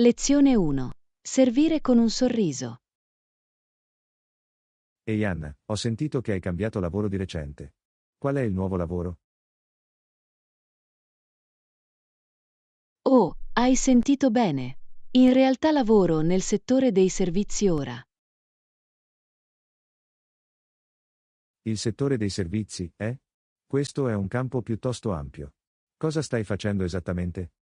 Lezione 1. Servire con un sorriso. Ehi Anna, ho sentito che hai cambiato lavoro di recente. Qual è il nuovo lavoro? Oh, hai sentito bene. In realtà lavoro nel settore dei servizi ora. Il settore dei servizi, eh? Questo è un campo piuttosto ampio. Cosa stai facendo esattamente?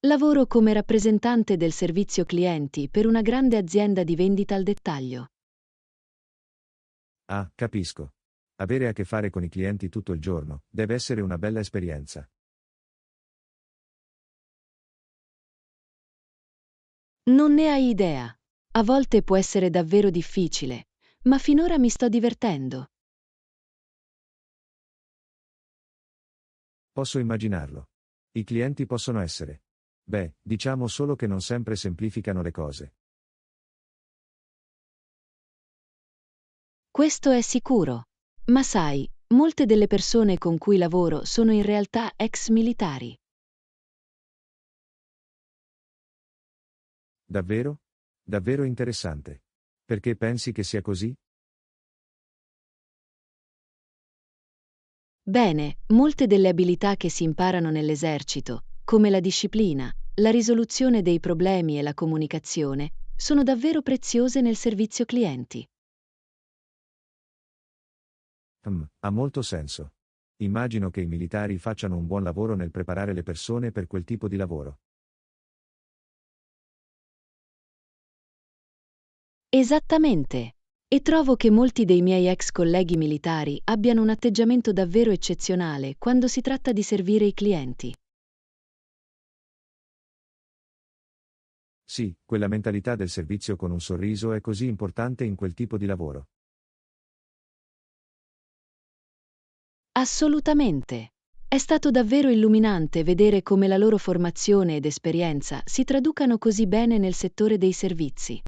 Lavoro come rappresentante del servizio clienti per una grande azienda di vendita al dettaglio. Ah, capisco. Avere a che fare con i clienti tutto il giorno deve essere una bella esperienza. Non ne hai idea. A volte può essere davvero difficile, ma finora mi sto divertendo. Posso immaginarlo. I clienti possono essere. Beh, diciamo solo che non sempre semplificano le cose. Questo è sicuro. Ma sai, molte delle persone con cui lavoro sono in realtà ex militari. Davvero? Davvero interessante. Perché pensi che sia così? Bene, molte delle abilità che si imparano nell'esercito, come la disciplina, la risoluzione dei problemi e la comunicazione, sono davvero preziose nel servizio clienti. Ha molto senso. Immagino che i militari facciano un buon lavoro nel preparare le persone per quel tipo di lavoro. Esattamente. E trovo che molti dei miei ex colleghi militari abbiano un atteggiamento davvero eccezionale quando si tratta di servire i clienti. Sì, quella mentalità del servizio con un sorriso è così importante in quel tipo di lavoro. Assolutamente. È stato davvero illuminante vedere come la loro formazione ed esperienza si traducano così bene nel settore dei servizi.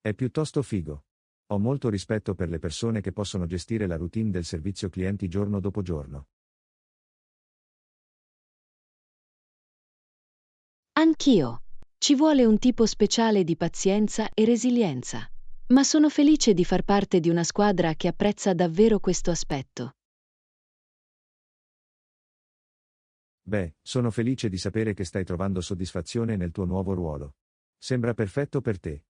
È piuttosto figo. Ho molto rispetto per le persone che possono gestire la routine del servizio clienti giorno dopo giorno. Anch'io. Ci vuole un tipo speciale di pazienza e resilienza. Ma sono felice di far parte di una squadra che apprezza davvero questo aspetto. Beh, sono felice di sapere che stai trovando soddisfazione nel tuo nuovo ruolo. Sembra perfetto per te.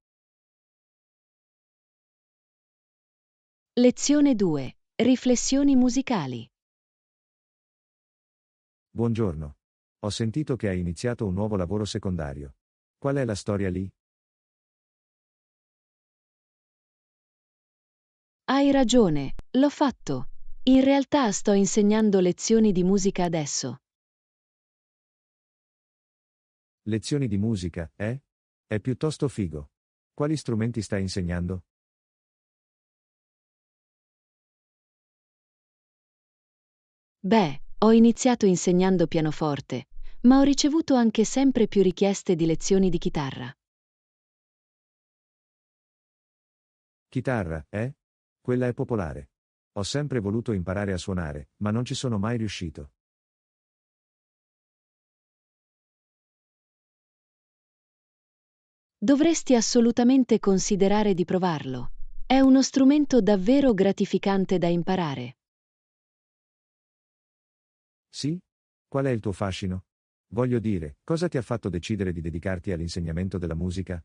Lezione 2. Riflessioni musicali. Buongiorno. Ho sentito che hai iniziato un nuovo lavoro secondario. Qual è la storia lì? Hai ragione, l'ho fatto. In realtà sto insegnando lezioni di musica adesso. Lezioni di musica, eh? È piuttosto figo. Quali strumenti stai insegnando? Beh, ho iniziato insegnando pianoforte, ma ho ricevuto anche sempre più richieste di lezioni di chitarra. Chitarra, eh? Quella è popolare. Ho sempre voluto imparare a suonare, ma non ci sono mai riuscito. Dovresti assolutamente considerare di provarlo. È uno strumento davvero gratificante da imparare. Sì? Qual è il tuo fascino? Voglio dire, cosa ti ha fatto decidere di dedicarti all'insegnamento della musica?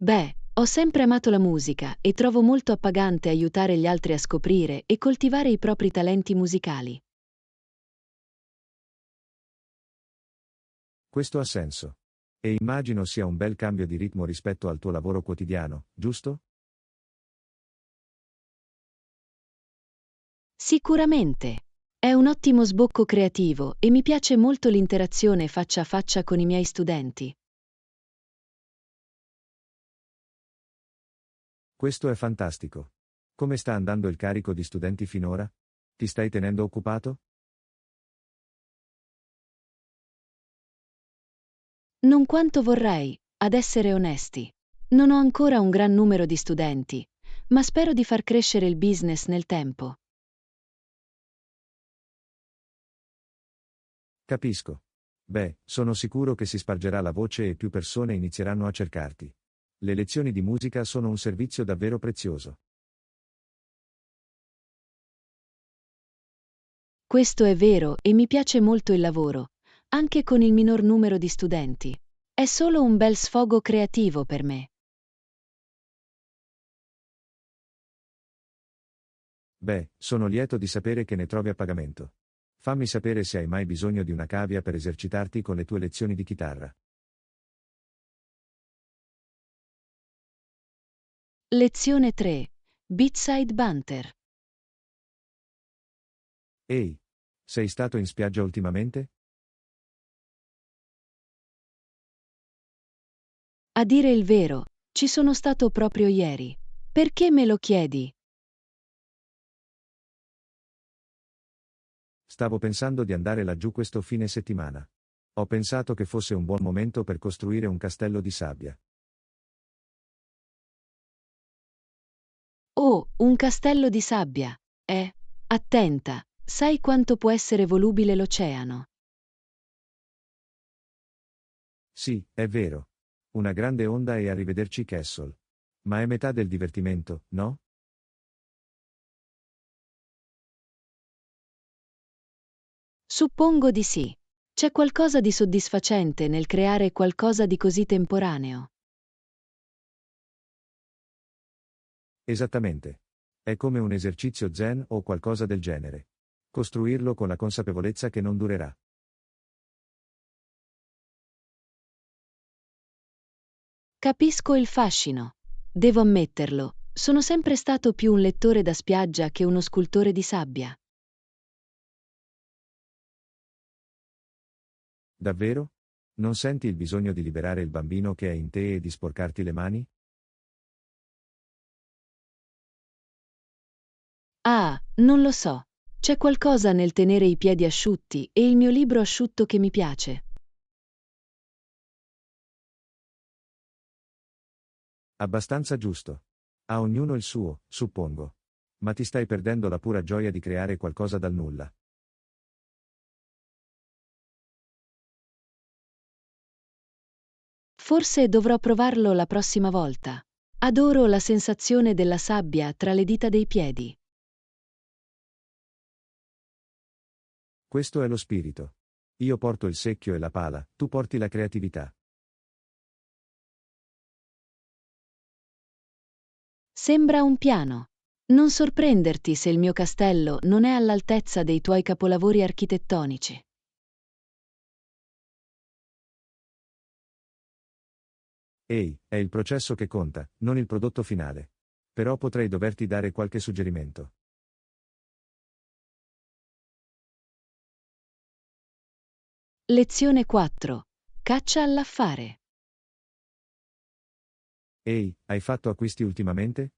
Beh, ho sempre amato la musica e trovo molto appagante aiutare gli altri a scoprire e coltivare i propri talenti musicali. Questo ha senso. E immagino sia un bel cambio di ritmo rispetto al tuo lavoro quotidiano, giusto? Sicuramente. È un ottimo sbocco creativo e mi piace molto l'interazione faccia a faccia con i miei studenti. Questo è fantastico. Come sta andando il carico di studenti finora? Ti stai tenendo occupato? Non quanto vorrei, ad essere onesti. Non ho ancora un gran numero di studenti, ma spero di far crescere il business nel tempo. Capisco. Beh, sono sicuro che si spargerà la voce e più persone inizieranno a cercarti. Le lezioni di musica sono un servizio davvero prezioso. Questo è vero e mi piace molto il lavoro, anche con il minor numero di studenti. È solo un bel sfogo creativo per me. Beh, sono lieto di sapere che ne trovi a pagamento. Fammi sapere se hai mai bisogno di una cavia per esercitarti con le tue lezioni di chitarra. Lezione 3. Beachside Banter. Ehi, sei stato in spiaggia ultimamente? A dire il vero, ci sono stato proprio ieri. Perché me lo chiedi? Stavo pensando di andare laggiù questo fine settimana. Ho pensato che fosse un buon momento per costruire un castello di sabbia. Oh, un castello di sabbia. Attenta, sai quanto può essere volubile l'oceano. Sì, è vero. Una grande onda e arrivederci Castle. Ma è metà del divertimento, no? Suppongo di sì. C'è qualcosa di soddisfacente nel creare qualcosa di così temporaneo. Esattamente. È come un esercizio zen o qualcosa del genere. Costruirlo con la consapevolezza che non durerà. Capisco il fascino. Devo ammetterlo, sono sempre stato più un lettore da spiaggia che uno scultore di sabbia. Davvero? Non senti il bisogno di liberare il bambino che è in te e di sporcarti le mani? Ah, non lo so. C'è qualcosa nel tenere i piedi asciutti e il mio libro asciutto che mi piace. Abbastanza giusto. A ognuno il suo, suppongo. Ma ti stai perdendo la pura gioia di creare qualcosa dal nulla. Forse dovrò provarlo la prossima volta. Adoro la sensazione della sabbia tra le dita dei piedi. Questo è lo spirito. Io porto il secchio e la pala, tu porti la creatività. Sembra un piano. Non sorprenderti se il mio castello non è all'altezza dei tuoi capolavori architettonici. Ehi, è il processo che conta, non il prodotto finale. Però potrei doverti dare qualche suggerimento. Lezione 4. Caccia all'affare. Ehi, hai fatto acquisti ultimamente?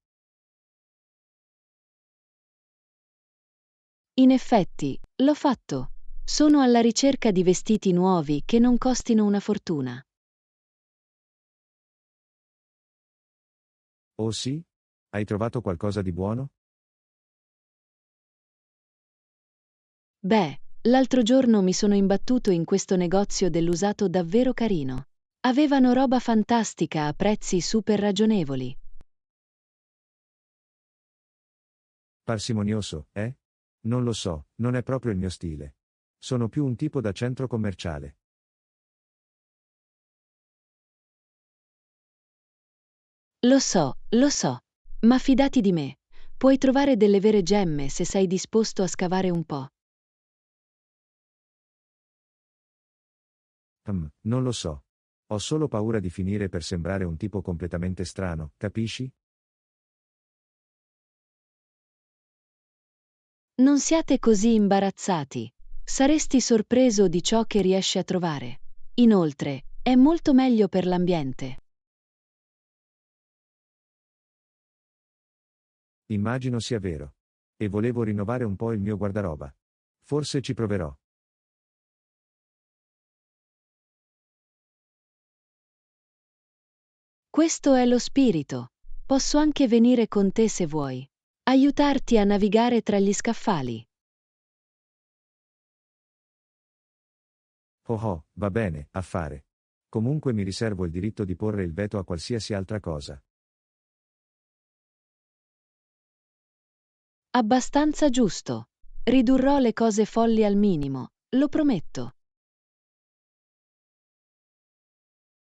In effetti, l'ho fatto. Sono alla ricerca di vestiti nuovi che non costino una fortuna. Oh sì? Hai trovato qualcosa di buono? Beh, l'altro giorno mi sono imbattuto in questo negozio dell'usato davvero carino. Avevano roba fantastica a prezzi super ragionevoli. Parsimonioso, eh? Non lo so, non è proprio il mio stile. Sono più un tipo da centro commerciale. Lo so, ma fidati di me. Puoi trovare delle vere gemme se sei disposto a scavare un po'. Non lo so. Ho solo paura di finire per sembrare un tipo completamente strano, capisci? Non siate così imbarazzati. Saresti sorpreso di ciò che riesci a trovare. Inoltre, è molto meglio per l'ambiente. Immagino sia vero. E volevo rinnovare un po' il mio guardaroba. Forse ci proverò. Questo è lo spirito. Posso anche venire con te se vuoi. Aiutarti a navigare tra gli scaffali. Oh oh, va bene, affare. Comunque mi riservo il diritto di porre il veto a qualsiasi altra cosa. Abbastanza giusto. Ridurrò le cose folli al minimo, lo prometto.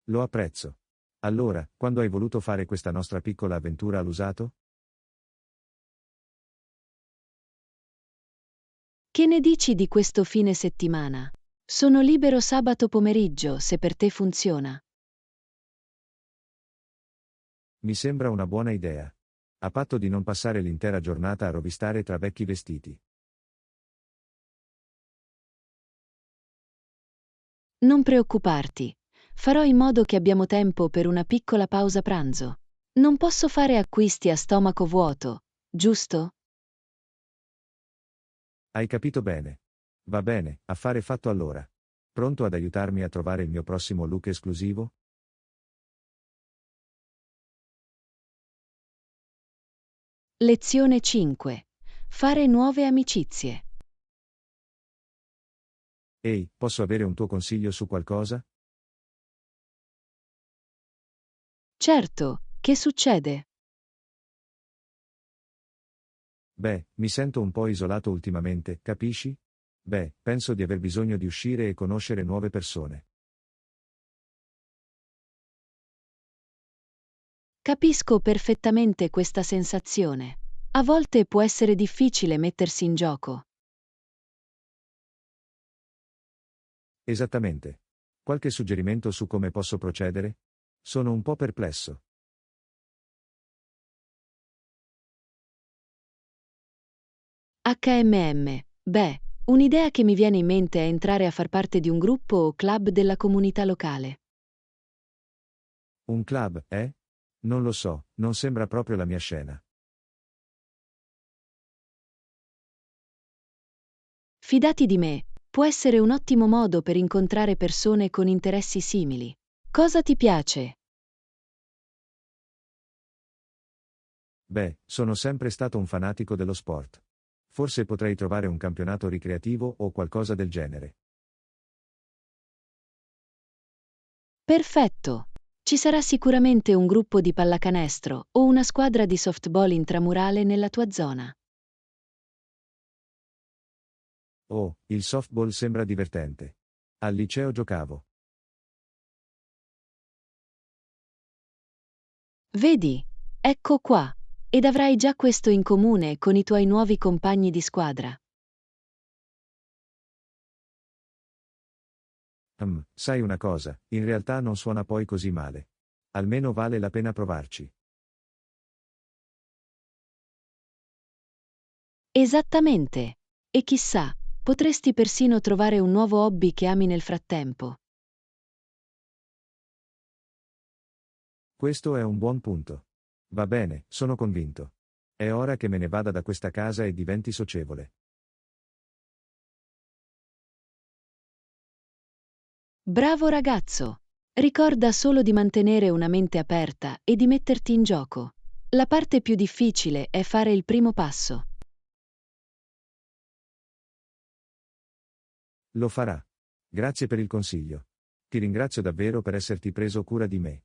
Lo apprezzo. Allora, quando hai voluto fare questa nostra piccola avventura all'usato? Che ne dici di questo fine settimana? Sono libero sabato pomeriggio, se per te funziona. Mi sembra una buona idea. A patto di non passare l'intera giornata a rovistare tra vecchi vestiti. Non preoccuparti. Farò in modo che abbiamo tempo per una piccola pausa pranzo. Non posso fare acquisti a stomaco vuoto, giusto? Hai capito bene. Va bene, affare fatto allora. Pronto ad aiutarmi a trovare il mio prossimo look esclusivo? Lezione 5. Fare nuove amicizie. Ehi, posso avere un tuo consiglio su qualcosa? Certo, che succede? Beh, mi sento un po' isolato ultimamente, capisci? Beh, penso di aver bisogno di uscire e conoscere nuove persone. Capisco perfettamente questa sensazione. A volte può essere difficile mettersi in gioco. Esattamente. Qualche suggerimento su come posso procedere? Sono un po' perplesso. Beh, un'idea che mi viene in mente è entrare a far parte di un gruppo o club della comunità locale. Un club, eh? Non lo so, non sembra proprio la mia scena. Fidati di me, può essere un ottimo modo per incontrare persone con interessi simili. Cosa ti piace? Beh, sono sempre stato un fanatico dello sport. Forse potrei trovare un campionato ricreativo o qualcosa del genere. Perfetto! Ci sarà sicuramente un gruppo di pallacanestro o una squadra di softball intramurale nella tua zona. Oh, il softball sembra divertente. Al liceo giocavo. Vedi? Ecco qua. Ed avrai già questo in comune con i tuoi nuovi compagni di squadra. Sai una cosa, in realtà non suona poi così male. Almeno vale la pena provarci. Esattamente. E chissà, potresti persino trovare un nuovo hobby che ami nel frattempo. Questo è un buon punto. Va bene, sono convinto. È ora che me ne vada da questa casa e diventi socievole. Bravo ragazzo! Ricorda solo di mantenere una mente aperta e di metterti in gioco. La parte più difficile è fare il primo passo. Lo farà. Grazie per il consiglio. Ti ringrazio davvero per esserti preso cura di me.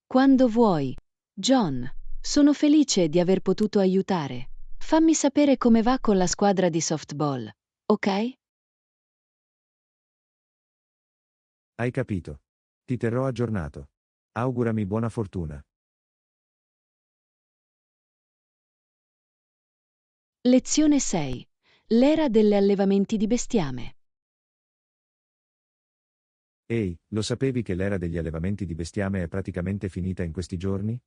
Quando vuoi. John, sono felice di aver potuto aiutare. Fammi sapere come va con la squadra di softball, ok? Hai capito. Ti terrò aggiornato. Augurami buona fortuna. Lezione 6. L'era degli allevamenti di bestiame. Ehi, lo sapevi che l'era degli allevamenti di bestiame è praticamente finita in questi giorni?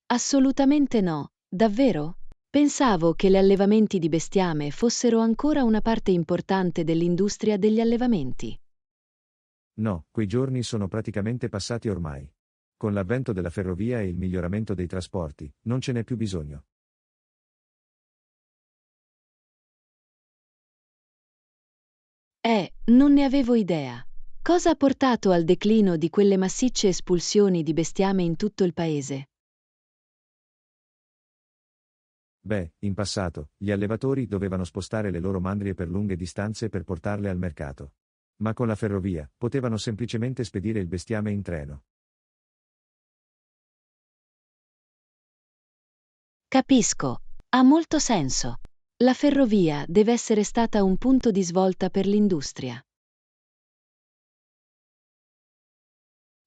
Assolutamente no, davvero? Pensavo che gli allevamenti di bestiame fossero ancora una parte importante dell'industria degli allevamenti. No, quei giorni sono praticamente passati ormai. Con l'avvento della ferrovia e il miglioramento dei trasporti, non ce n'è più bisogno. Non ne avevo idea. Cosa ha portato al declino di quelle massicce espulsioni di bestiame in tutto il paese? Beh, in passato, gli allevatori dovevano spostare le loro mandrie per lunghe distanze per portarle al mercato. Ma con la ferrovia, potevano semplicemente spedire il bestiame in treno. Capisco. Ha molto senso. La ferrovia deve essere stata un punto di svolta per l'industria.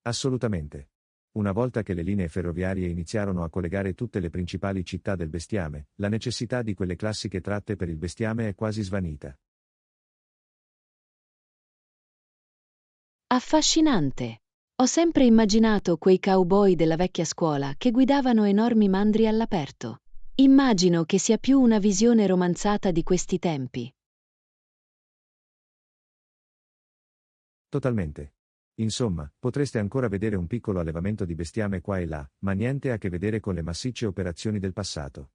Assolutamente. Una volta che le linee ferroviarie iniziarono a collegare tutte le principali città del bestiame, la necessità di quelle classiche tratte per il bestiame è quasi svanita. Affascinante. Ho sempre immaginato quei cowboy della vecchia scuola che guidavano enormi mandri all'aperto. Immagino che sia più una visione romanzata di questi tempi. Totalmente. Insomma, potreste ancora vedere un piccolo allevamento di bestiame qua e là, ma niente a che vedere con le massicce operazioni del passato.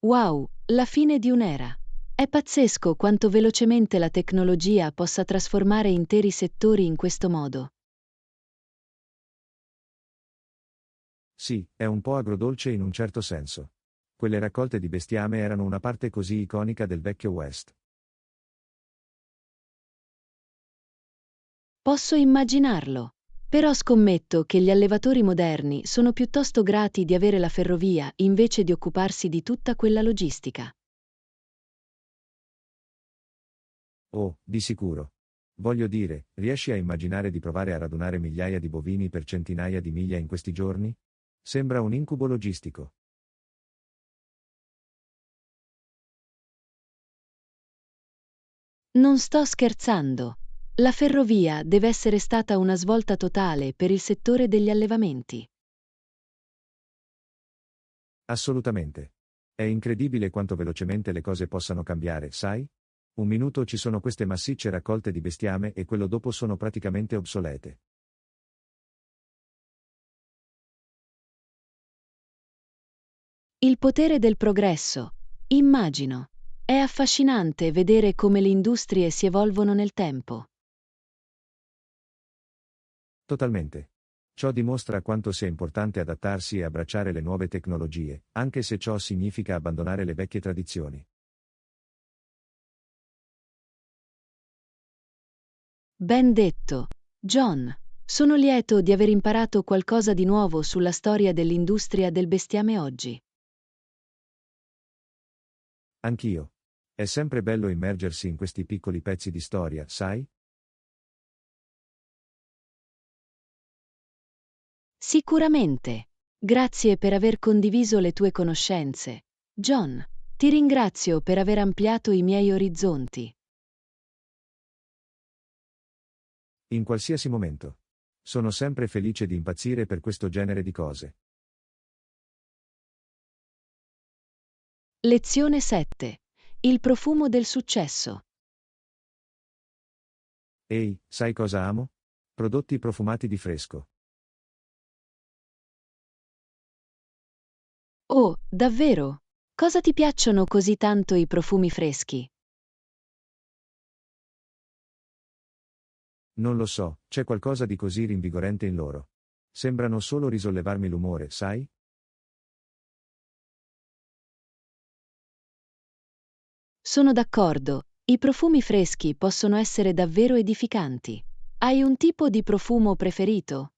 Wow, la fine di un'era. È pazzesco quanto velocemente la tecnologia possa trasformare interi settori in questo modo. Sì, è un po' agrodolce in un certo senso. Quelle raccolte di bestiame erano una parte così iconica del vecchio West. Posso immaginarlo. Però scommetto che gli allevatori moderni sono piuttosto grati di avere la ferrovia invece di occuparsi di tutta quella logistica. Oh, di sicuro. Voglio dire, riesci a immaginare di provare a radunare migliaia di bovini per centinaia di miglia in questi giorni? Sembra un incubo logistico. Non sto scherzando. La ferrovia deve essere stata una svolta totale per il settore degli allevamenti. Assolutamente. È incredibile quanto velocemente le cose possano cambiare, sai? Un minuto ci sono queste massicce raccolte di bestiame e quello dopo sono praticamente obsolete. Il potere del progresso. Immagino. È affascinante vedere come le industrie si evolvono nel tempo. Totalmente. Ciò dimostra quanto sia importante adattarsi e abbracciare le nuove tecnologie, anche se ciò significa abbandonare le vecchie tradizioni. Ben detto. John, sono lieto di aver imparato qualcosa di nuovo sulla storia dell'industria del bestiame oggi. Anch'io. È sempre bello immergersi in questi piccoli pezzi di storia, sai? Sicuramente. Grazie per aver condiviso le tue conoscenze. John, ti ringrazio per aver ampliato i miei orizzonti. In qualsiasi momento. Sono sempre felice di impazzire per questo genere di cose. Lezione 7. Il profumo del successo. Ehi, sai cosa amo? Prodotti profumati di fresco. Oh, davvero? Cosa ti piacciono così tanto i profumi freschi? Non lo so, c'è qualcosa di così rinvigorente in loro. Sembrano solo risollevarmi l'umore, sai? Sono d'accordo, i profumi freschi possono essere davvero edificanti. Hai un tipo di profumo preferito?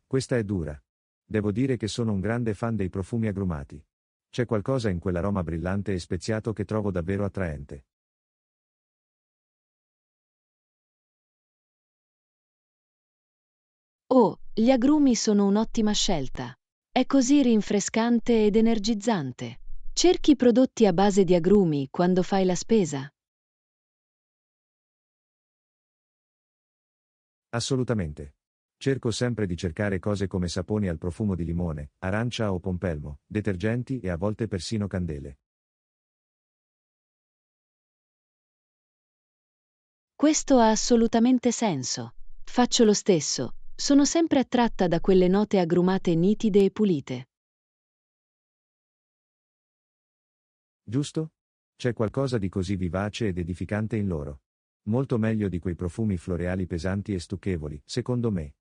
Questa è dura. Devo dire che sono un grande fan dei profumi agrumati. C'è qualcosa in quell'aroma brillante e speziato che trovo davvero attraente. Oh, gli agrumi sono un'ottima scelta. È così rinfrescante ed energizzante. Cerchi prodotti a base di agrumi quando fai la spesa? Assolutamente. Cerco sempre di cercare cose come saponi al profumo di limone, arancia o pompelmo, detergenti e a volte persino candele. Questo ha assolutamente senso. Faccio lo stesso. Sono sempre attratta da quelle note agrumate nitide e pulite. Giusto? C'è qualcosa di così vivace ed edificante in loro. Molto meglio di quei profumi floreali pesanti e stucchevoli, secondo me.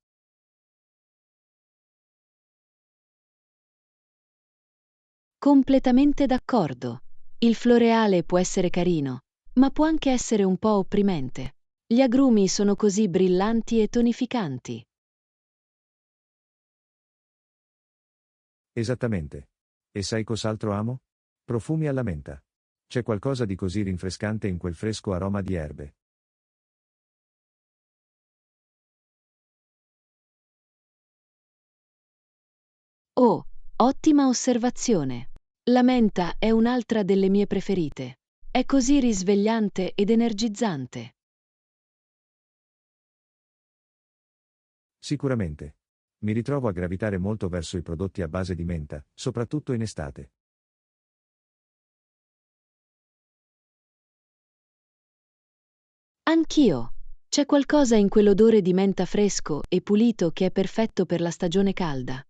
Completamente d'accordo. Il floreale può essere carino, ma può anche essere un po' opprimente. Gli agrumi sono così brillanti e tonificanti. Esattamente. E sai cos'altro amo? Profumi alla menta. C'è qualcosa di così rinfrescante in quel fresco aroma di erbe. Oh, ottima osservazione. La menta è un'altra delle mie preferite. È così risvegliante ed energizzante. Sicuramente. Mi ritrovo a gravitare molto verso i prodotti a base di menta, soprattutto in estate. Anch'io. C'è qualcosa in quell'odore di menta fresco e pulito che è perfetto per la stagione calda.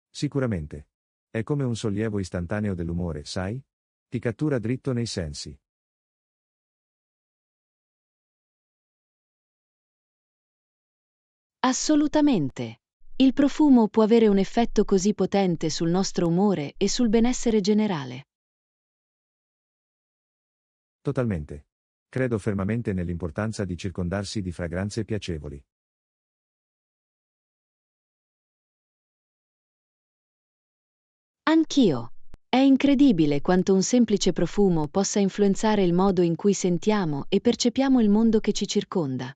Sicuramente. È come un sollievo istantaneo dell'umore, sai? Ti cattura dritto nei sensi. Assolutamente. Il profumo può avere un effetto così potente sul nostro umore e sul benessere generale. Totalmente. Credo fermamente nell'importanza di circondarsi di fragranze piacevoli. Anch'io. È incredibile quanto un semplice profumo possa influenzare il modo in cui sentiamo e percepiamo il mondo che ci circonda.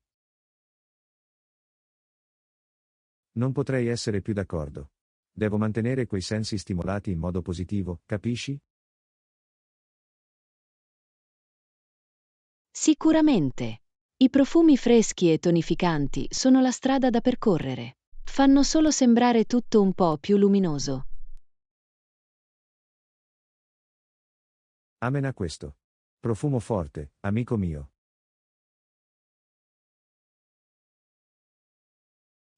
Non potrei essere più d'accordo. Devo mantenere quei sensi stimolati in modo positivo, capisci? Sicuramente. I profumi freschi e tonificanti sono la strada da percorrere. Fanno solo sembrare tutto un po' più luminoso. Amen a questo. Profumo forte, amico mio.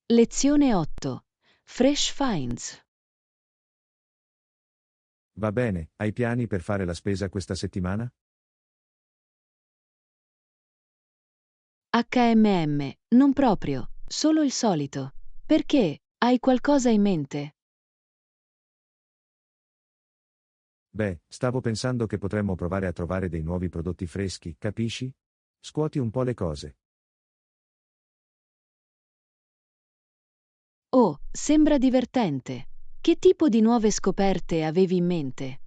Lezione 8. Fresh Finds. Va bene, hai piani per fare la spesa questa settimana? Non proprio, solo il solito. Perché? Hai qualcosa in mente? Beh, stavo pensando che potremmo provare a trovare dei nuovi prodotti freschi, capisci? Scuoti un po' le cose. Oh, sembra divertente. Che tipo di nuove scoperte avevi in mente?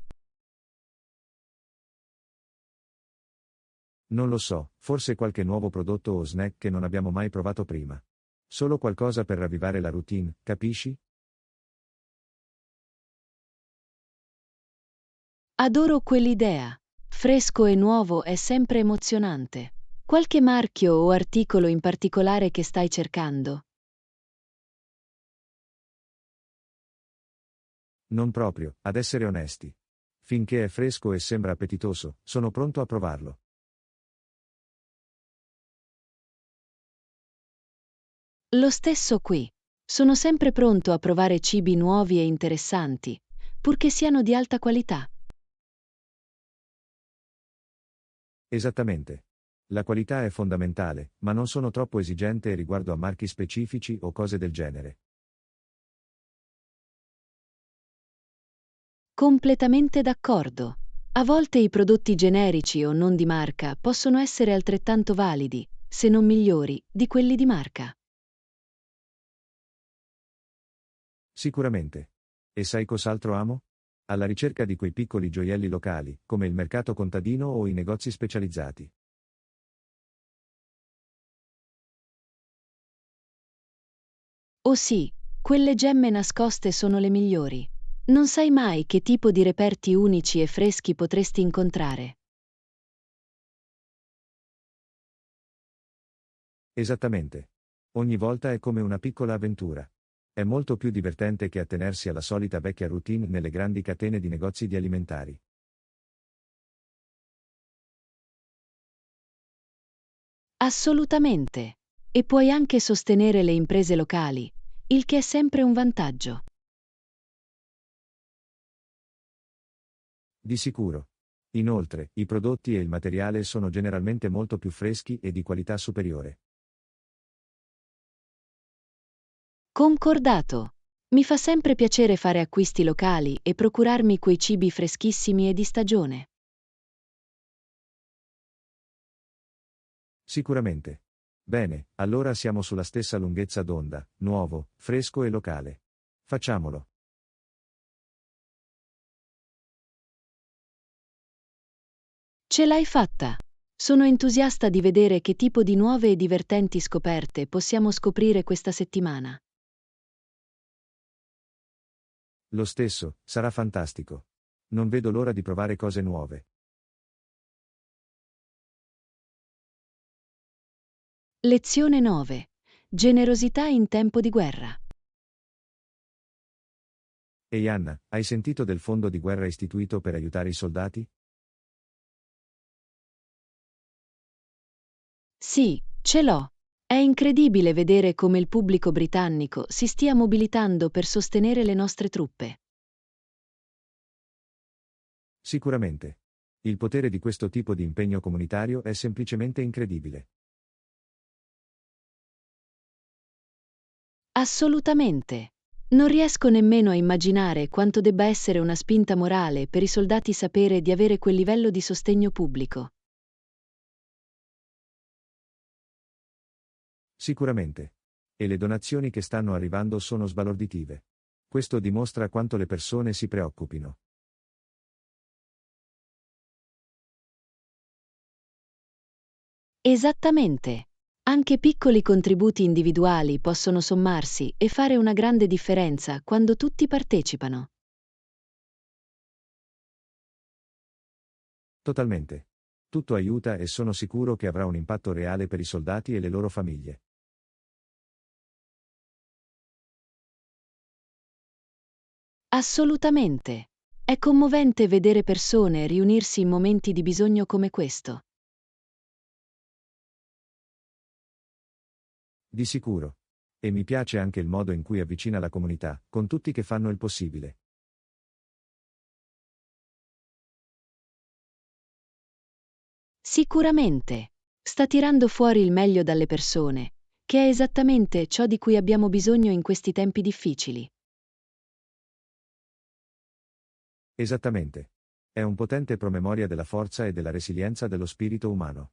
Non lo so, forse qualche nuovo prodotto o snack che non abbiamo mai provato prima. Solo qualcosa per ravvivare la routine, capisci? Adoro quell'idea. Fresco e nuovo è sempre emozionante. Qualche marchio o articolo in particolare che stai cercando? Non proprio, ad essere onesti. Finché è fresco e sembra appetitoso, sono pronto a provarlo. Lo stesso qui. Sono sempre pronto a provare cibi nuovi e interessanti, purché siano di alta qualità. Esattamente. La qualità è fondamentale, ma non sono troppo esigente riguardo a marchi specifici o cose del genere. Completamente d'accordo. A volte i prodotti generici o non di marca possono essere altrettanto validi, se non migliori, di quelli di marca. Sicuramente. E sai cos'altro amo? Alla ricerca di quei piccoli gioielli locali, come il mercato contadino o i negozi specializzati. Oh sì, quelle gemme nascoste sono le migliori. Non sai mai che tipo di reperti unici e freschi potresti incontrare. Esattamente. Ogni volta è come una piccola avventura. È molto più divertente che attenersi alla solita vecchia routine nelle grandi catene di negozi di alimentari. Assolutamente. E puoi anche sostenere le imprese locali, il che è sempre un vantaggio. Di sicuro. Inoltre, i prodotti e il materiale sono generalmente molto più freschi e di qualità superiore. Concordato. Mi fa sempre piacere fare acquisti locali e procurarmi quei cibi freschissimi e di stagione. Sicuramente. Bene, allora siamo sulla stessa lunghezza d'onda, nuovo, fresco e locale. Facciamolo. Ce l'hai fatta! Sono entusiasta di vedere che tipo di nuove e divertenti scoperte possiamo scoprire questa settimana. Lo stesso, sarà fantastico. Non vedo l'ora di provare cose nuove. Lezione 9. Generosità in tempo di guerra. Ehi Anna, hai sentito del fondo di guerra istituito per aiutare i soldati? Sì, ce l'ho. È incredibile vedere come il pubblico britannico si stia mobilitando per sostenere le nostre truppe. Sicuramente. Il potere di questo tipo di impegno comunitario è semplicemente incredibile. Assolutamente. Non riesco nemmeno a immaginare quanto debba essere una spinta morale per i soldati sapere di avere quel livello di sostegno pubblico. Sicuramente. E le donazioni che stanno arrivando sono sbalorditive. Questo dimostra quanto le persone si preoccupino. Esattamente. Anche piccoli contributi individuali possono sommarsi e fare una grande differenza quando tutti partecipano. Totalmente. Tutto aiuta e sono sicuro che avrà un impatto reale per i soldati e le loro famiglie. Assolutamente. È commovente vedere persone riunirsi in momenti di bisogno come questo. Di sicuro. E mi piace anche il modo in cui avvicina la comunità, con tutti che fanno il possibile. Sicuramente. Sta tirando fuori il meglio dalle persone, che è esattamente ciò di cui abbiamo bisogno in questi tempi difficili. Esattamente. È un potente promemoria della forza e della resilienza dello spirito umano.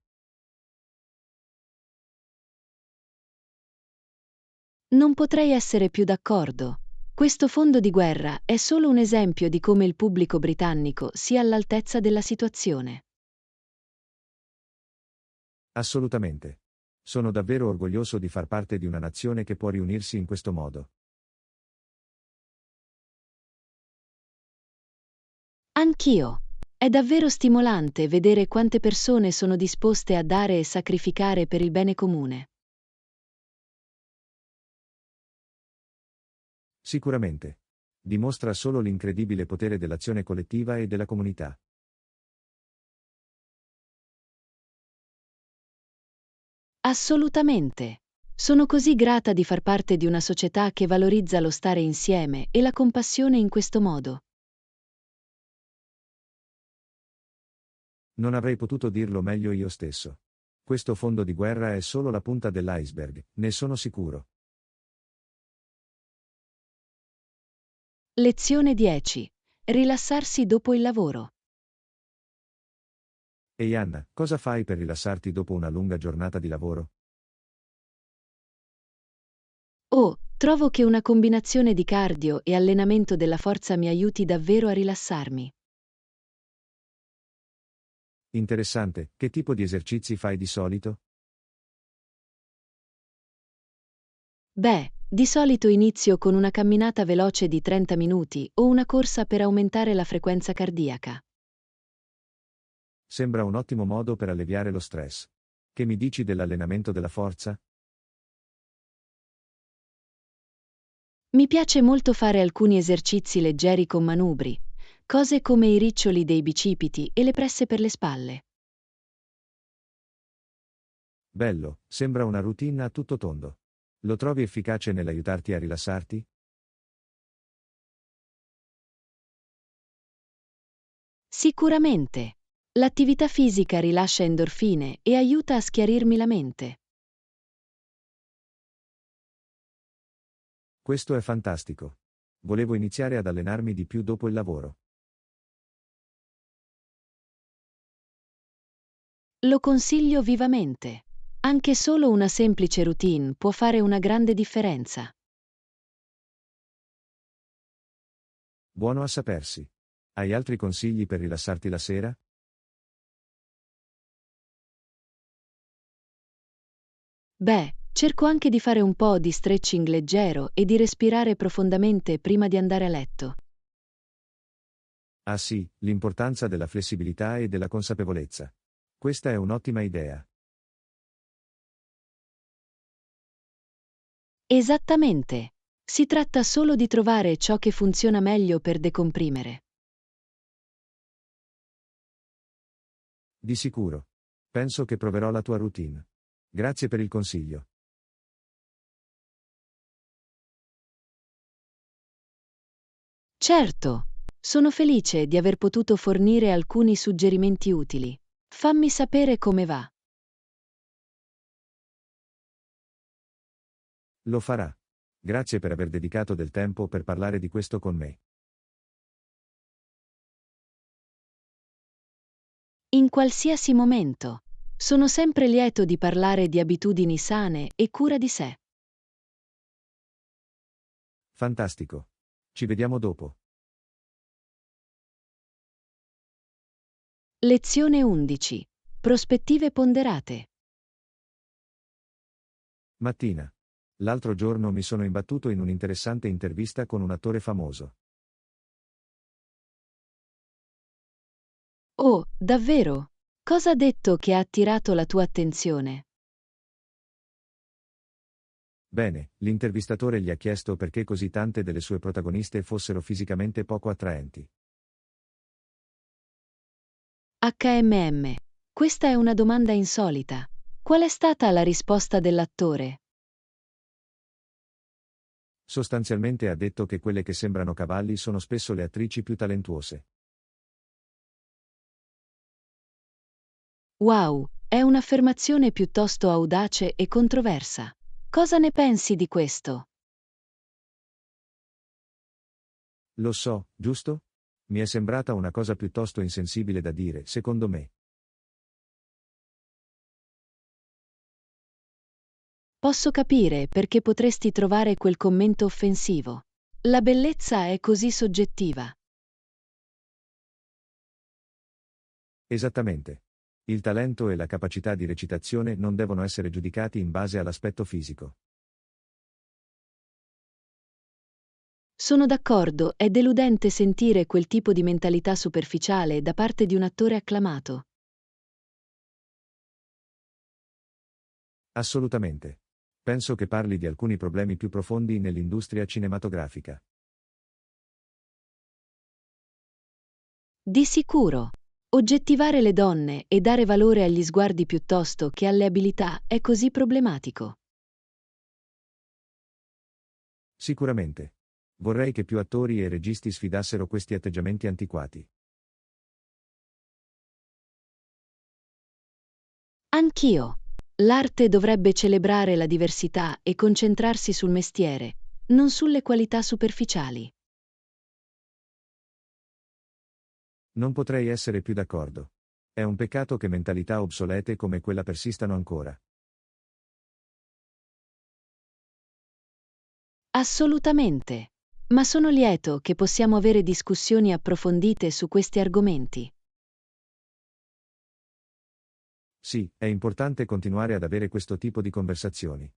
Non potrei essere più d'accordo. Questo fondo di guerra è solo un esempio di come il pubblico britannico sia all'altezza della situazione. Assolutamente. Sono davvero orgoglioso di far parte di una nazione che può riunirsi in questo modo. Anch'io. È davvero stimolante vedere quante persone sono disposte a dare e sacrificare per il bene comune. Sicuramente. Dimostra solo l'incredibile potere dell'azione collettiva e della comunità. Assolutamente. Sono così grata di far parte di una società che valorizza lo stare insieme e la compassione in questo modo. Non avrei potuto dirlo meglio io stesso. Questo fondo di guerra è solo la punta dell'iceberg, ne sono sicuro. Lezione 10. Rilassarsi dopo il lavoro. Ehi Anna, cosa fai per rilassarti dopo una lunga giornata di lavoro? Oh, trovo che una combinazione di cardio e allenamento della forza mi aiuti davvero a rilassarmi. Interessante, che tipo di esercizi fai di solito? Beh, di solito inizio con una camminata veloce di 30 minuti o una corsa per aumentare la frequenza cardiaca. Sembra un ottimo modo per alleviare lo stress. Che mi dici dell'allenamento della forza? Mi piace molto fare alcuni esercizi leggeri con manubri, cose come i riccioli dei bicipiti e le presse per le spalle. Bello, sembra una routine a tutto tondo. Lo trovi efficace nell'aiutarti a rilassarti? Sicuramente. L'attività fisica rilascia endorfine e aiuta a schiarirmi la mente. Questo è fantastico. Volevo iniziare ad allenarmi di più dopo il lavoro. Lo consiglio vivamente. Anche solo una semplice routine può fare una grande differenza. Buono a sapersi. Hai altri consigli per rilassarti la sera? Beh, cerco anche di fare un po' di stretching leggero e di respirare profondamente prima di andare a letto. Ah sì, l'importanza della flessibilità e della consapevolezza. Questa è un'ottima idea. Esattamente. Si tratta solo di trovare ciò che funziona meglio per decomprimere. Di sicuro. Penso che proverò la tua routine. Grazie per il consiglio. Certo, sono felice di aver potuto fornire alcuni suggerimenti utili. Fammi sapere come va. Lo farà. Grazie per aver dedicato del tempo per parlare di questo con me. In qualsiasi momento. Sono sempre lieto di parlare di abitudini sane e cura di sé. Fantastico. Ci vediamo dopo. Lezione 11. Prospettive ponderate. Mattina. L'altro giorno mi sono imbattuto in un'interessante intervista con un attore famoso. Oh, davvero? Cosa ha detto che ha attirato la tua attenzione? Bene, l'intervistatore gli ha chiesto perché così tante delle sue protagoniste fossero fisicamente poco attraenti. HMM. Questa è una domanda insolita. Qual è stata la risposta dell'attore? Sostanzialmente ha detto che quelle che sembrano cavalli sono spesso le attrici più talentuose. Wow, è un'affermazione piuttosto audace e controversa. Cosa ne pensi di questo? Lo so, giusto? Mi è sembrata una cosa piuttosto insensibile da dire, secondo me. Posso capire perché potresti trovare quel commento offensivo. La bellezza è così soggettiva. Esattamente. Il talento e la capacità di recitazione non devono essere giudicati in base all'aspetto fisico. Sono d'accordo, è deludente sentire quel tipo di mentalità superficiale da parte di un attore acclamato. Assolutamente. Penso che parli di alcuni problemi più profondi nell'industria cinematografica. Di sicuro. Oggettivare le donne e dare valore agli sguardi piuttosto che alle abilità è così problematico. Sicuramente. Vorrei che più attori e registi sfidassero questi atteggiamenti antiquati. Anch'io. L'arte dovrebbe celebrare la diversità e concentrarsi sul mestiere, non sulle qualità superficiali. Non potrei essere più d'accordo. È un peccato che mentalità obsolete come quella persistano ancora. Assolutamente. Ma sono lieto che possiamo avere discussioni approfondite su questi argomenti. Sì, è importante continuare ad avere questo tipo di conversazioni.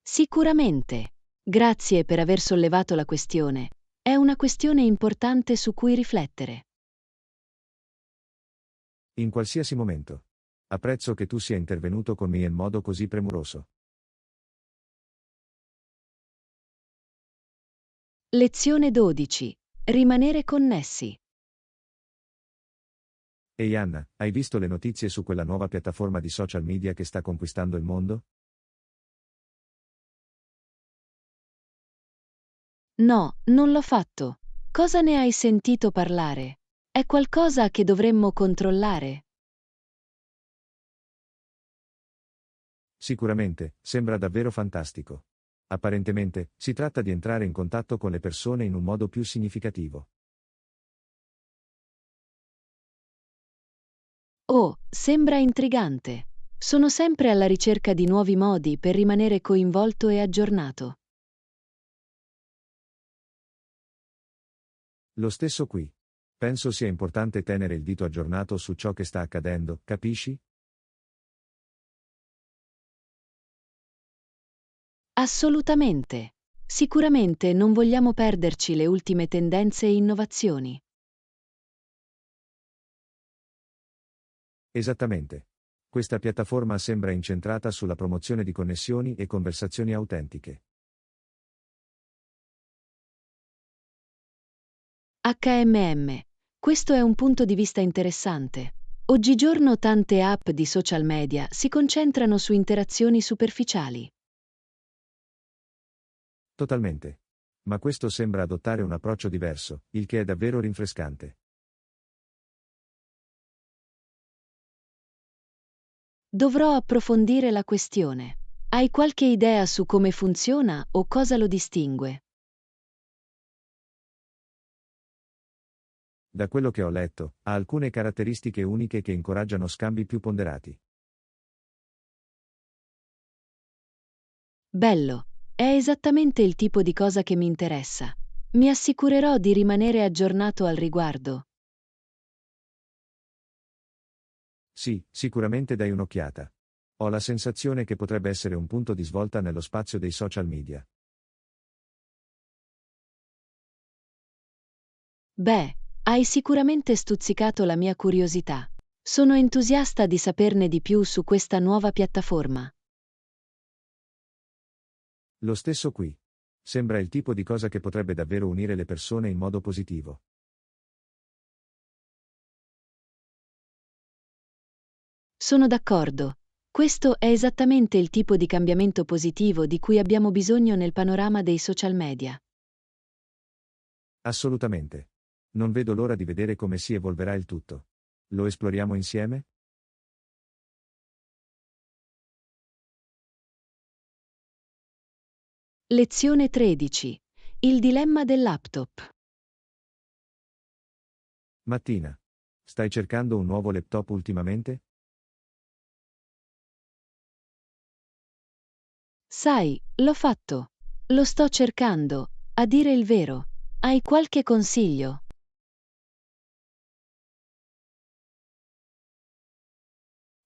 Sicuramente. Grazie per aver sollevato la questione. È una questione importante su cui riflettere. In qualsiasi momento. Apprezzo che tu sia intervenuto con me in modo così premuroso. Lezione 12. Rimanere connessi. Ehi Anna, hai visto le notizie su quella nuova piattaforma di social media che sta conquistando il mondo? No, non l'ho fatto. Cosa ne hai sentito parlare? È qualcosa che dovremmo controllare? Sicuramente, sembra davvero fantastico. Apparentemente, si tratta di entrare in contatto con le persone in un modo più significativo. Oh, sembra intrigante. Sono sempre alla ricerca di nuovi modi per rimanere coinvolto e aggiornato. Lo stesso qui. Penso sia importante tenere il dito aggiornato su ciò che sta accadendo, capisci? Assolutamente. Sicuramente non vogliamo perderci le ultime tendenze e innovazioni. Esattamente. Questa piattaforma sembra incentrata sulla promozione di connessioni e conversazioni autentiche. HMM. Questo è un punto di vista interessante. Oggigiorno tante app di social media si concentrano su interazioni superficiali. Totalmente. Ma questo sembra adottare un approccio diverso, il che è davvero rinfrescante. Dovrò approfondire la questione. Hai qualche idea su come funziona o cosa lo distingue? Da quello che ho letto, ha alcune caratteristiche uniche che incoraggiano scambi più ponderati. Bello. È esattamente il tipo di cosa che mi interessa. Mi assicurerò di rimanere aggiornato al riguardo. Sì, sicuramente dai un'occhiata. Ho la sensazione che potrebbe essere un punto di svolta nello spazio dei social media. Beh, hai sicuramente stuzzicato la mia curiosità. Sono entusiasta di saperne di più su questa nuova piattaforma. Lo stesso qui. Sembra il tipo di cosa che potrebbe davvero unire le persone in modo positivo. Sono d'accordo. Questo è esattamente il tipo di cambiamento positivo di cui abbiamo bisogno nel panorama dei social media. Assolutamente. Non vedo l'ora di vedere come si evolverà il tutto. Lo esploriamo insieme? Lezione 13. Il dilemma del laptop. Mattina. Stai cercando un nuovo laptop ultimamente? Sai, l'ho fatto. Lo sto cercando, a dire il vero. Hai qualche consiglio?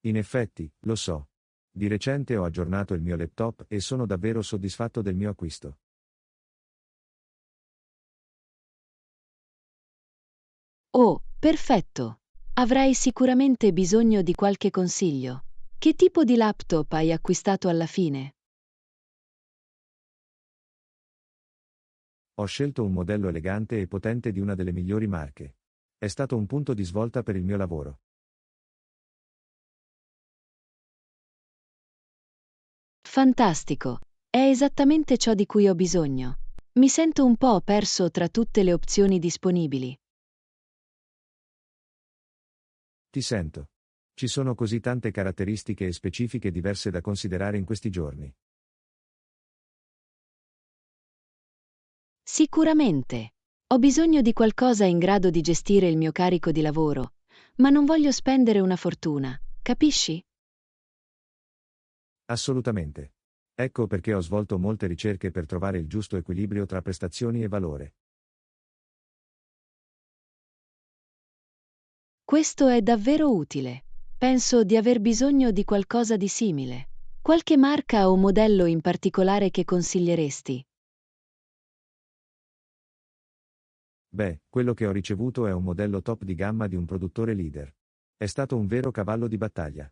In effetti, lo so. Di recente ho aggiornato il mio laptop e sono davvero soddisfatto del mio acquisto. Oh, perfetto. Avrai sicuramente bisogno di qualche consiglio. Che tipo di laptop hai acquistato alla fine? Ho scelto un modello elegante e potente di una delle migliori marche. È stato un punto di svolta per il mio lavoro. Fantastico. È esattamente ciò di cui ho bisogno. Mi sento un po' perso tra tutte le opzioni disponibili. Ti sento. Ci sono così tante caratteristiche e specifiche diverse da considerare in questi giorni. Sicuramente. Ho bisogno di qualcosa in grado di gestire il mio carico di lavoro, ma non voglio spendere una fortuna, capisci? Assolutamente. Ecco perché ho svolto molte ricerche per trovare il giusto equilibrio tra prestazioni e valore. Questo è davvero utile. Penso di aver bisogno di qualcosa di simile. Qualche marca o modello in particolare che consiglieresti? Beh, quello che ho ricevuto è un modello top di gamma di un produttore leader. È stato un vero cavallo di battaglia.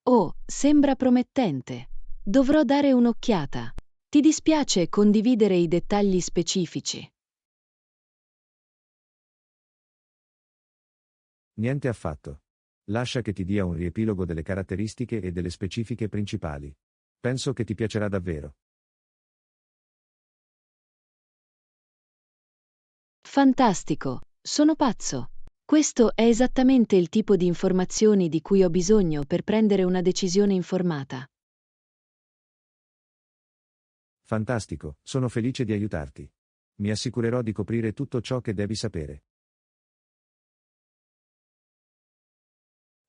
Oh, sembra promettente. Dovrò dare un'occhiata. Ti dispiace condividere i dettagli specifici? Niente affatto. Lascia che ti dia un riepilogo delle caratteristiche e delle specifiche principali. Penso che ti piacerà davvero. Fantastico, sono pazzo. Questo è esattamente il tipo di informazioni di cui ho bisogno per prendere una decisione informata. Fantastico, sono felice di aiutarti. Mi assicurerò di coprire tutto ciò che devi sapere.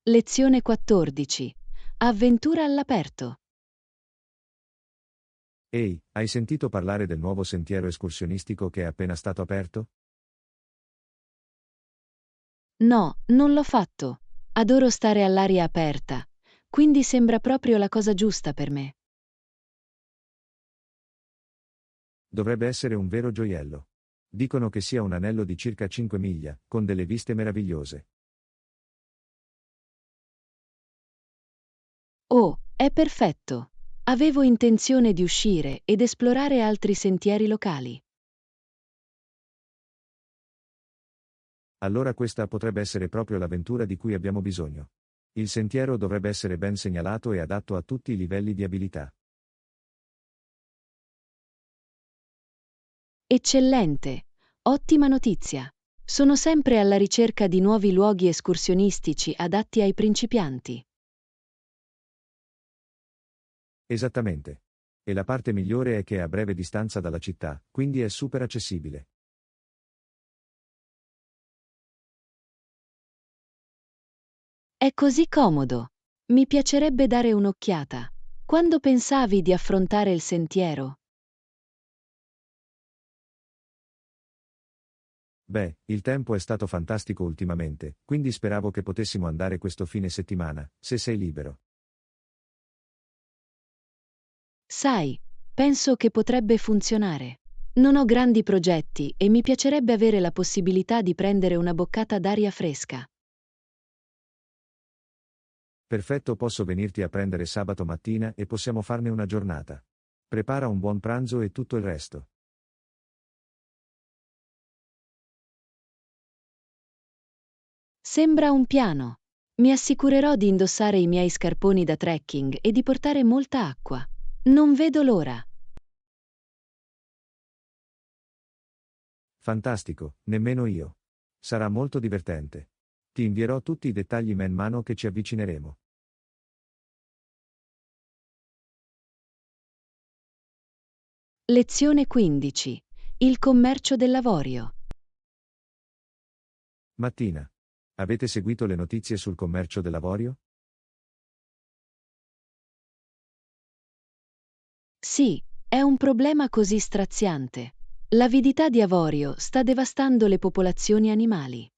Lezione 14. Avventura all'aperto. Ehi, hai sentito parlare del nuovo sentiero escursionistico che è appena stato aperto? No, non l'ho fatto. Adoro stare all'aria aperta, quindi sembra proprio la cosa giusta per me. Dovrebbe essere un vero gioiello. Dicono che sia un anello di circa 5 miglia, con delle viste meravigliose. Oh, è perfetto. Avevo intenzione di uscire ed esplorare altri sentieri locali. Allora questa potrebbe essere proprio l'avventura di cui abbiamo bisogno. Il sentiero dovrebbe essere ben segnalato e adatto a tutti i livelli di abilità. Eccellente! Ottima notizia! Sono sempre alla ricerca di nuovi luoghi escursionistici adatti ai principianti. Esattamente. E la parte migliore è che è a breve distanza dalla città, quindi è super accessibile. È così comodo. Mi piacerebbe dare un'occhiata. Quando pensavi di affrontare il sentiero? Beh, il tempo è stato fantastico ultimamente, quindi speravo che potessimo andare questo fine settimana, se sei libero. Sai, penso che potrebbe funzionare. Non ho grandi progetti e mi piacerebbe avere la possibilità di prendere una boccata d'aria fresca. Perfetto, posso venirti a prendere sabato mattina e possiamo farne una giornata. Prepara un buon pranzo e tutto il resto. Sembra un piano. Mi assicurerò di indossare i miei scarponi da trekking e di portare molta acqua. Non vedo l'ora. Fantastico, nemmeno io. Sarà molto divertente. Ti invierò tutti i dettagli man mano che ci avvicineremo. Lezione 15. Il commercio dell'avorio. Mattina. Avete seguito le notizie sul commercio dell'avorio? Sì, è un problema così straziante. L'avidità di avorio sta devastando le popolazioni animali.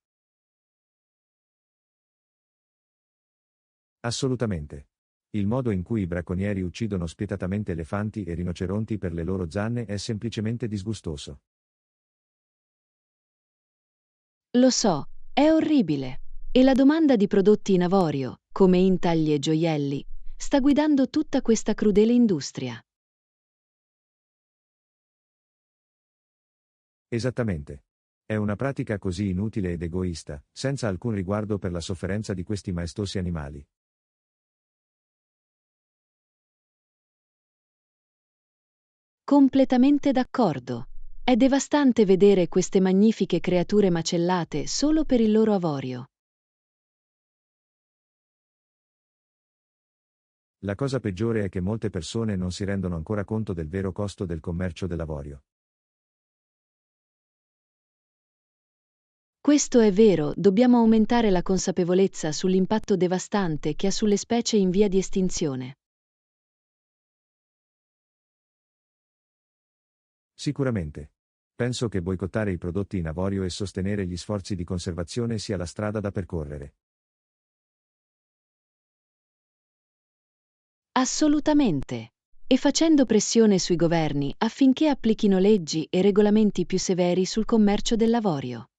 Assolutamente. Il modo in cui i bracconieri uccidono spietatamente elefanti e rinoceronti per le loro zanne è semplicemente disgustoso. Lo so, è orribile. E la domanda di prodotti in avorio, come intagli e gioielli, sta guidando tutta questa crudele industria. Esattamente. È una pratica così inutile ed egoista, senza alcun riguardo per la sofferenza di questi maestosi animali. Completamente d'accordo. È devastante vedere queste magnifiche creature macellate solo per il loro avorio. La cosa peggiore è che molte persone non si rendono ancora conto del vero costo del commercio dell'avorio. Questo è vero, dobbiamo aumentare la consapevolezza sull'impatto devastante che ha sulle specie in via di estinzione. Sicuramente. Penso che boicottare i prodotti in avorio e sostenere gli sforzi di conservazione sia la strada da percorrere. Assolutamente. E facendo pressione sui governi affinché applichino leggi e regolamenti più severi sul commercio dell'avorio.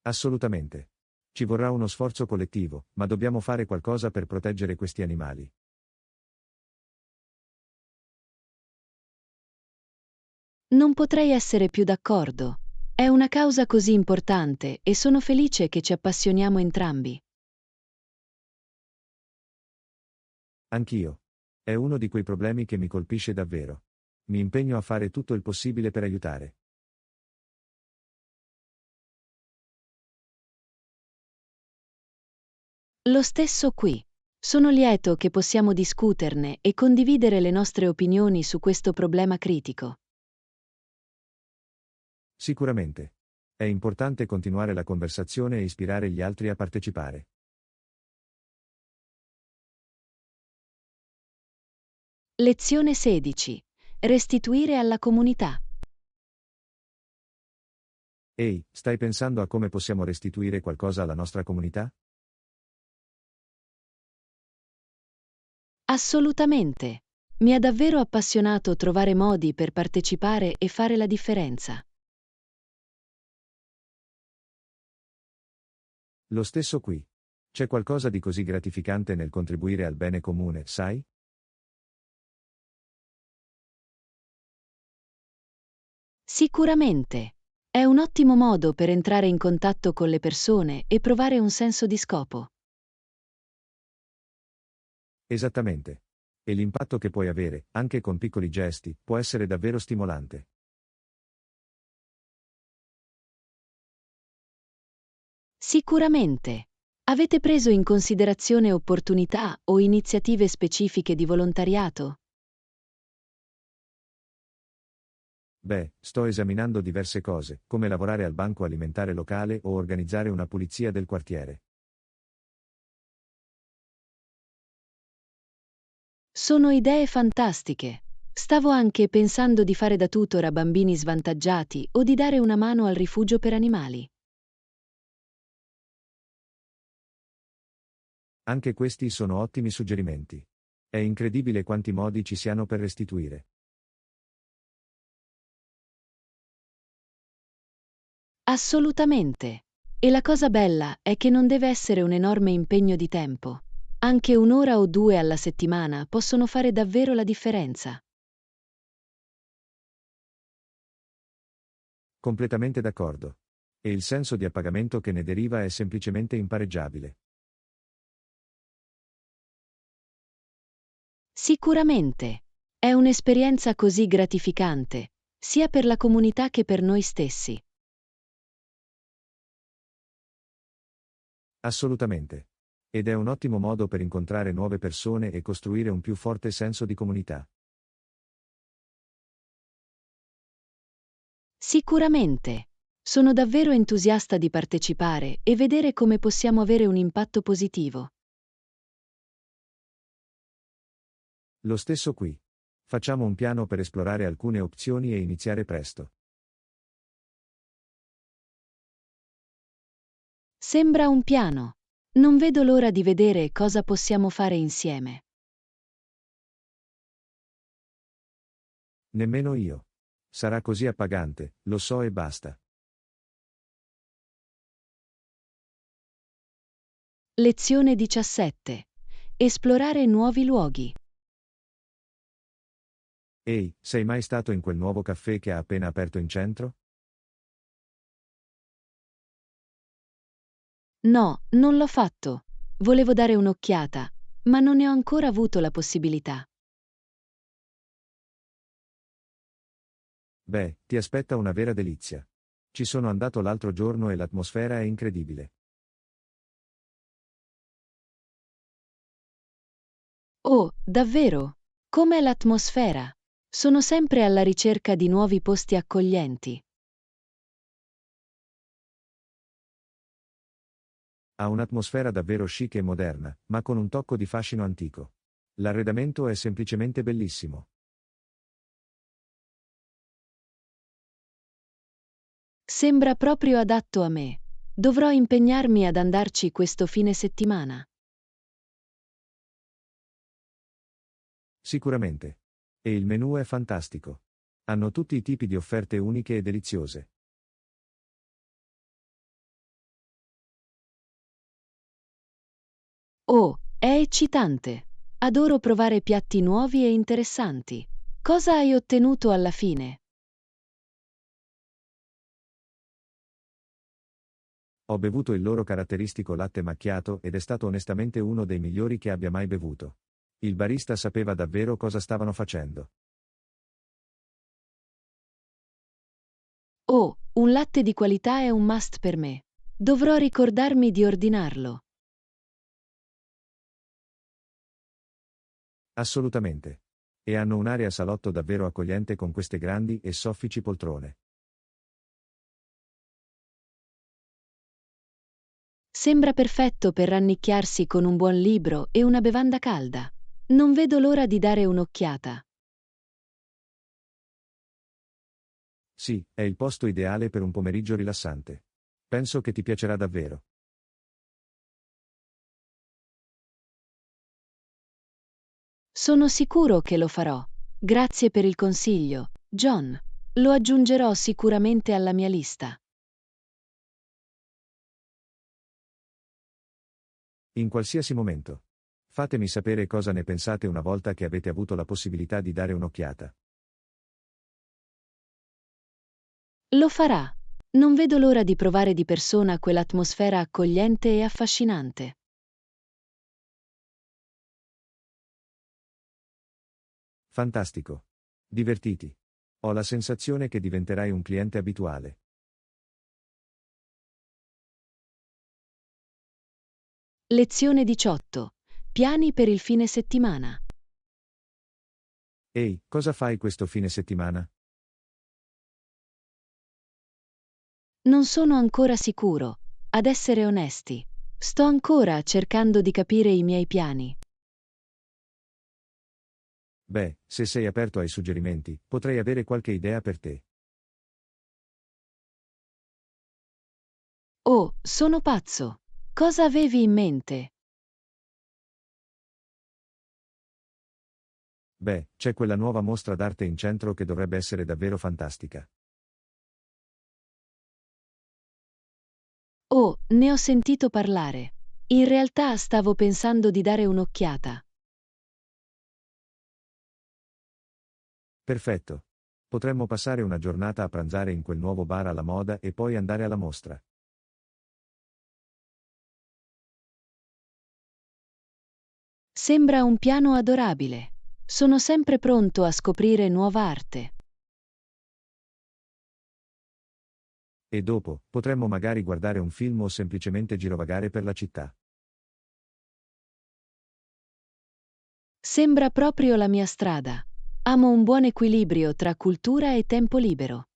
Assolutamente. Ci vorrà uno sforzo collettivo, ma dobbiamo fare qualcosa per proteggere questi animali. Non potrei essere più d'accordo. È una causa così importante e sono felice che ci appassioniamo entrambi. Anch'io. È uno di quei problemi che mi colpisce davvero. Mi impegno a fare tutto il possibile per aiutare. Lo stesso qui. Sono lieto che possiamo discuterne e condividere le nostre opinioni su questo problema critico. Sicuramente. È importante continuare la conversazione e ispirare gli altri a partecipare. Lezione 16. Restituire alla comunità. Ehi, stai pensando a come possiamo restituire qualcosa alla nostra comunità? Assolutamente. Mi ha davvero appassionato trovare modi per partecipare e fare la differenza. Lo stesso qui. C'è qualcosa di così gratificante nel contribuire al bene comune, sai? Sicuramente. È un ottimo modo per entrare in contatto con le persone e provare un senso di scopo. Esattamente. E l'impatto che puoi avere, anche con piccoli gesti, può essere davvero stimolante. Sicuramente. Avete preso in considerazione opportunità o iniziative specifiche di volontariato? Beh, sto esaminando diverse cose, come lavorare al banco alimentare locale o organizzare una pulizia del quartiere. Sono idee fantastiche. Stavo anche pensando di fare da tutor a bambini svantaggiati o di dare una mano al rifugio per animali. Anche questi sono ottimi suggerimenti. È incredibile quanti modi ci siano per restituire. Assolutamente. E la cosa bella è che non deve essere un enorme impegno di tempo. Anche un'ora o due alla settimana possono fare davvero la differenza. Completamente d'accordo. E il senso di appagamento che ne deriva è semplicemente impareggiabile. Sicuramente. È un'esperienza così gratificante, sia per la comunità che per noi stessi. Assolutamente. Ed è un ottimo modo per incontrare nuove persone e costruire un più forte senso di comunità. Sicuramente. Sono davvero entusiasta di partecipare e vedere come possiamo avere un impatto positivo. Lo stesso qui. Facciamo un piano per esplorare alcune opzioni e iniziare presto. Sembra un piano. Non vedo l'ora di vedere cosa possiamo fare insieme. Nemmeno io. Sarà così appagante, lo so e basta. Lezione 17. Esplorare nuovi luoghi. Ehi, sei mai stato in quel nuovo caffè che ha appena aperto in centro? No, non l'ho fatto. Volevo dare un'occhiata, ma non ne ho ancora avuto la possibilità. Beh, ti aspetta una vera delizia. Ci sono andato l'altro giorno e l'atmosfera è incredibile. Oh, davvero? Com'è l'atmosfera? Sono sempre alla ricerca di nuovi posti accoglienti. Ha un'atmosfera davvero chic e moderna, ma con un tocco di fascino antico. L'arredamento è semplicemente bellissimo. Sembra proprio adatto a me. Dovrò impegnarmi ad andarci questo fine settimana. Sicuramente. E il menù è fantastico. Hanno tutti i tipi di offerte uniche e deliziose. Oh, è eccitante. Adoro provare piatti nuovi e interessanti. Cosa hai ottenuto alla fine? Ho bevuto il loro caratteristico latte macchiato ed è stato onestamente uno dei migliori che abbia mai bevuto. Il barista sapeva davvero cosa stavano facendo. Oh, un latte di qualità è un must per me. Dovrò ricordarmi di ordinarlo. Assolutamente. E hanno un'area salotto davvero accogliente con queste grandi e soffici poltrone. Sembra perfetto per rannicchiarsi con un buon libro e una bevanda calda. Non vedo l'ora di dare un'occhiata. Sì, è il posto ideale per un pomeriggio rilassante. Penso che ti piacerà davvero. Sono sicuro che lo farò. Grazie per il consiglio, John. Lo aggiungerò sicuramente alla mia lista. In qualsiasi momento. Fatemi sapere cosa ne pensate una volta che avete avuto la possibilità di dare un'occhiata. Lo farà. Non vedo l'ora di provare di persona quell'atmosfera accogliente e affascinante. Fantastico. Divertiti. Ho la sensazione che diventerai un cliente abituale. Lezione 18. Piani per il fine settimana. Ehi, cosa fai questo fine settimana? Non sono ancora sicuro. Ad essere onesti, sto ancora cercando di capire i miei piani. Beh, se sei aperto ai suggerimenti, potrei avere qualche idea per te. Oh, sono pazzo. Cosa avevi in mente? Beh, c'è quella nuova mostra d'arte in centro che dovrebbe essere davvero fantastica. Oh, ne ho sentito parlare. In realtà stavo pensando di dare un'occhiata. Perfetto. Potremmo passare una giornata a pranzare in quel nuovo bar alla moda e poi andare alla mostra. Sembra un piano adorabile. Sono sempre pronto a scoprire nuova arte. E dopo, potremmo magari guardare un film o semplicemente girovagare per la città. Sembra proprio la mia strada. Amo un buon equilibrio tra cultura e tempo libero.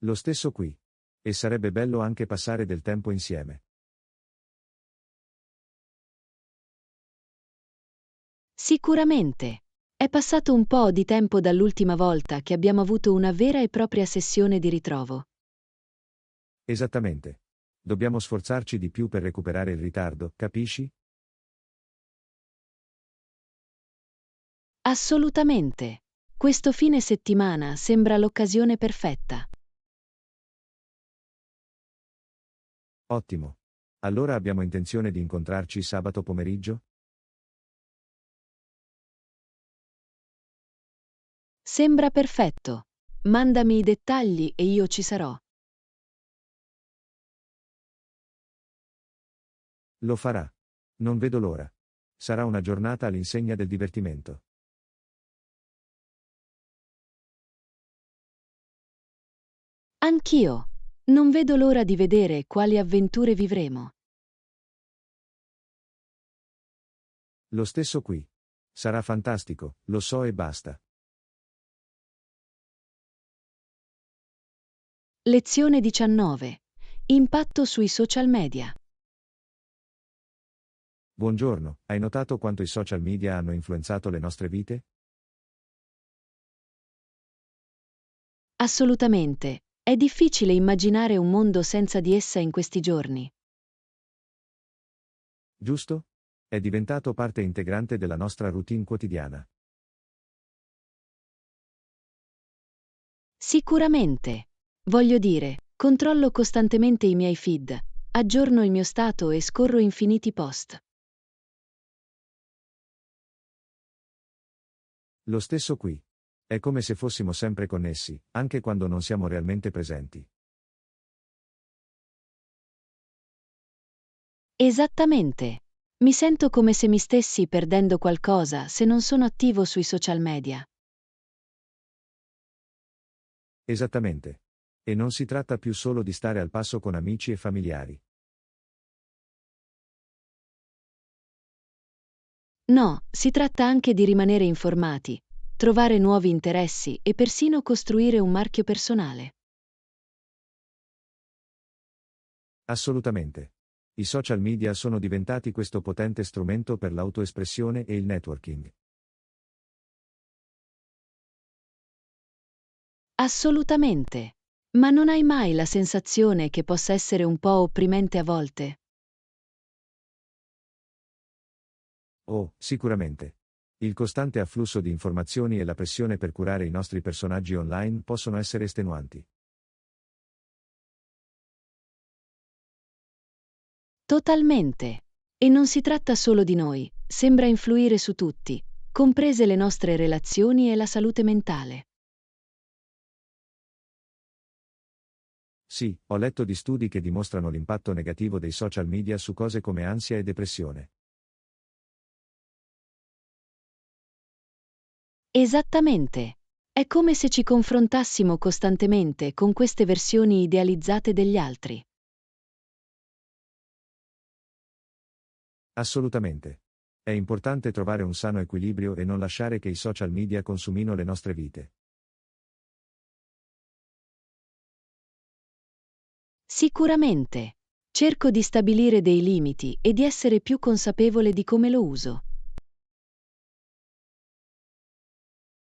Lo stesso qui. E sarebbe bello anche passare del tempo insieme. Sicuramente. È passato un po' di tempo dall'ultima volta che abbiamo avuto una vera e propria sessione di ritrovo. Esattamente. Dobbiamo sforzarci di più per recuperare il ritardo, capisci? Assolutamente. Questo fine settimana sembra l'occasione perfetta. Ottimo. Allora abbiamo intenzione di incontrarci sabato pomeriggio? Sembra perfetto. Mandami i dettagli e io ci sarò. Lo farà. Non vedo l'ora. Sarà una giornata all'insegna del divertimento. Anch'io. Non vedo l'ora di vedere quali avventure vivremo. Lo stesso qui. Sarà fantastico, lo so e basta. Lezione 19. Impatto sui social media. Buongiorno, hai notato quanto i social media hanno influenzato le nostre vite? Assolutamente. È difficile immaginare un mondo senza di essa in questi giorni. Giusto? È diventato parte integrante della nostra routine quotidiana. Sicuramente. Voglio dire, controllo costantemente i miei feed, aggiorno il mio stato e scorro infiniti post. Lo stesso qui. È come se fossimo sempre connessi, anche quando non siamo realmente presenti. Esattamente. Mi sento come se mi stessi perdendo qualcosa se non sono attivo sui social media. Esattamente. E non si tratta più solo di stare al passo con amici e familiari. No, si tratta anche di rimanere informati, trovare nuovi interessi e persino costruire un marchio personale. Assolutamente. I social media sono diventati questo potente strumento per l'autoespressione e il networking. Assolutamente. Ma non hai mai la sensazione che possa essere un po' opprimente a volte? Oh, sicuramente. Il costante afflusso di informazioni e la pressione per curare i nostri personaggi online possono essere estenuanti. Totalmente. E non si tratta solo di noi, sembra influire su tutti, comprese le nostre relazioni e la salute mentale. Sì, ho letto di studi che dimostrano l'impatto negativo dei social media su cose come ansia e depressione. Esattamente. È come se ci confrontassimo costantemente con queste versioni idealizzate degli altri. Assolutamente. È importante trovare un sano equilibrio e non lasciare che i social media consumino le nostre vite. Sicuramente. Cerco di stabilire dei limiti e di essere più consapevole di come lo uso.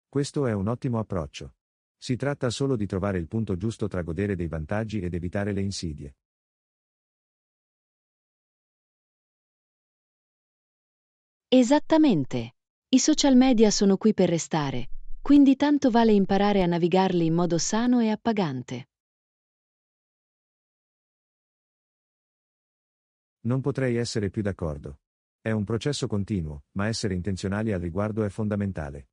Questo è un ottimo approccio. Si tratta solo di trovare il punto giusto tra godere dei vantaggi ed evitare le insidie. Esattamente. I social media sono qui per restare, quindi tanto vale imparare a navigarli in modo sano e appagante. Non potrei essere più d'accordo. È un processo continuo, ma essere intenzionali al riguardo è fondamentale.